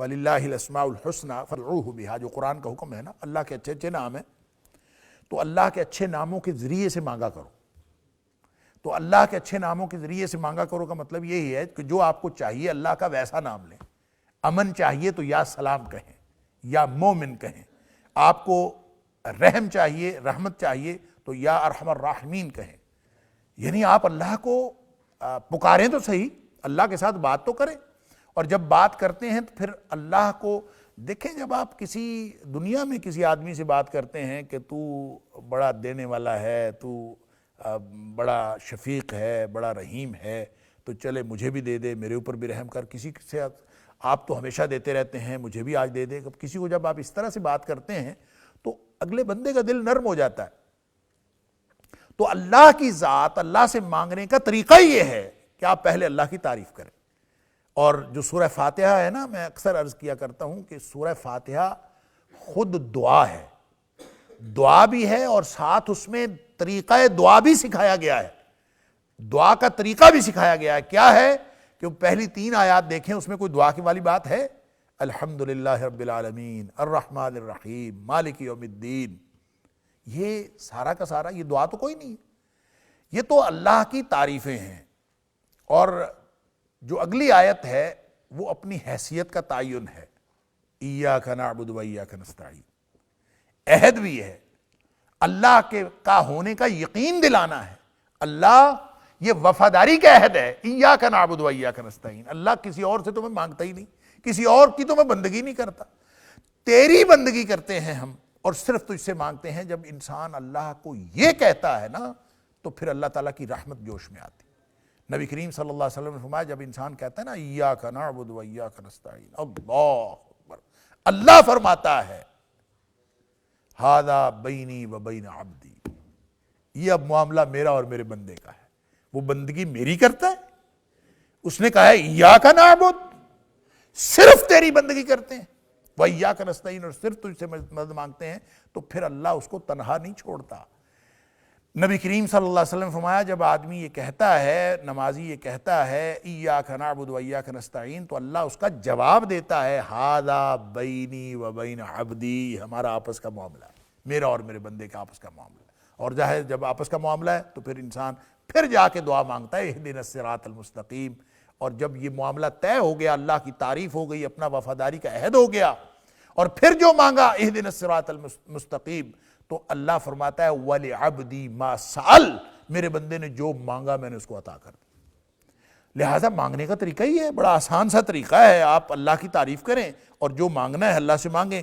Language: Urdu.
وَلِلَّهِ الْأَسْمَاءُ الْحُسْنَى فَادْعُوهُ بِهَا، جو قرآن کا حکم ہے نا، اللہ کے اچھے اچھے نام ہیں، تو اللہ کے اچھے ناموں کے ذریعے سے مانگا کرو. تو اللہ کے اچھے ناموں کے ذریعے سے مانگا کرو کا مطلب یہی ہے کہ جو آپ کو چاہیے اللہ کا ویسا نام لیں. امن چاہیے تو یا سلام کہیں یا مومن کہیں. آپ کو رحم چاہیے، رحمت چاہیے تو یا ارحم الراحمین کہیں. یعنی آپ اللہ کو پکاریں تو صحیح، اللہ کے ساتھ بات تو کریں. اور جب بات کرتے ہیں تو پھر اللہ کو دیکھیں. جب آپ کسی دنیا میں کسی آدمی سے بات کرتے ہیں کہ تو بڑا دینے والا ہے، تو بڑا شفیق ہے، بڑا رحیم ہے، تو چلے مجھے بھی دے دے، میرے اوپر بھی رحم کر. کسی سے آپ تو ہمیشہ دیتے رہتے ہیں، مجھے بھی آج دے دے. کسی کو جب آپ اس طرح سے بات کرتے ہیں تو اگلے بندے کا دل نرم ہو جاتا ہے. تو اللہ کی ذات، اللہ سے مانگنے کا طریقہ یہ ہے کہ آپ پہلے اللہ کی تعریف کریں. اور جو سورہ فاتحہ ہے نا، میں اکثر عرض کیا کرتا ہوں کہ سورہ فاتحہ خود دعا ہے، دعا بھی ہے اور ساتھ اس میں طریقہ دعا بھی سکھایا گیا ہے. دعا کا طریقہ بھی سکھایا گیا ہے. کیا ہے کہ پہلی 3 آیات دیکھیں، اس میں کوئی دعا کی والی بات ہے؟ الحمدللہ رب العالمین الرحمن الرحیم مالک یوم الدین. یہ سارا کا سارا یہ دعا تو کوئی نہیں ہے، یہ تو اللہ کی تعریفیں ہیں. اور جو اگلی آیت ہے وہ اپنی حیثیت کا تعین ہے. ایاک نعبد و ایاک نستعین. عہد بھی ہے، اللہ کے کا ہونے کا یقین دلانا ہے. اللہ، یہ وفاداری کا عہد ہے. ایاک نعبد و ایاک نستعین. اللہ کسی اور سے تو میں مانگتا ہی نہیں، کسی اور کی تو میں بندگی نہیں کرتا، تیری بندگی کرتے ہیں ہم اور صرف تجھ سے مانگتے ہیں. جب انسان اللہ کو یہ کہتا ہے نا تو پھر اللہ تعالیٰ کی رحمت جوش میں آتی. نبی کریم صلی اللہ علیہ وسلم نے فرمایا، جب انسان کہتا ہے نا ایاک نعبد و ایاک نستعین، اللہ اکبر، اللہ فرماتا ہے ھذا بینی و بین عبدی، یہ اب معاملہ میرا اور میرے بندے کا ہے. وہ بندگی میری کرتا ہے. اس نے کہا ہے ایاک نعبد، صرف تیری بندگی کرتے ہیں، و ایاک نستعین، اور صرف تجھ سے مدد مانگتے ہیں. تو پھر اللہ اس کو تنہا نہیں چھوڑتا. نبی کریم صلی اللہ علیہ وسلم نے فرمایا، جب آدمی یہ کہتا ہے، نمازی یہ کہتا ہے ایاک نعبد و ایاک نستعین، تو اللہ اس کا جواب دیتا ہے ھذا بینی و بین عبدی، ہمارا آپس کا معاملہ ہے، میرا اور میرے بندے کا آپس کا معاملہ ہے. اور ظاہر جب آپس کا معاملہ ہے تو پھر انسان پھر جا کے دعا مانگتا ہے اہدنا الصراط المستقیم. اور جب یہ معاملہ طے ہو گیا، اللہ کی تعریف ہو گئی، اپنا وفاداری کا عہد ہو گیا، اور پھر جو مانگا اہدنا الصراط المستقیم، تو اللہ فرماتا ہے وَلِعَبْدِي مَا سَأَلَ، میرے بندے نے جو مانگا میں نے اس کو عطا کر دیا. لہٰذا مانگنے کا طریقہ ہی ہے، بڑا آسان سا طریقہ ہے. آپ اللہ کی تعریف کریں اور جو مانگنا ہے اللہ سے مانگیں.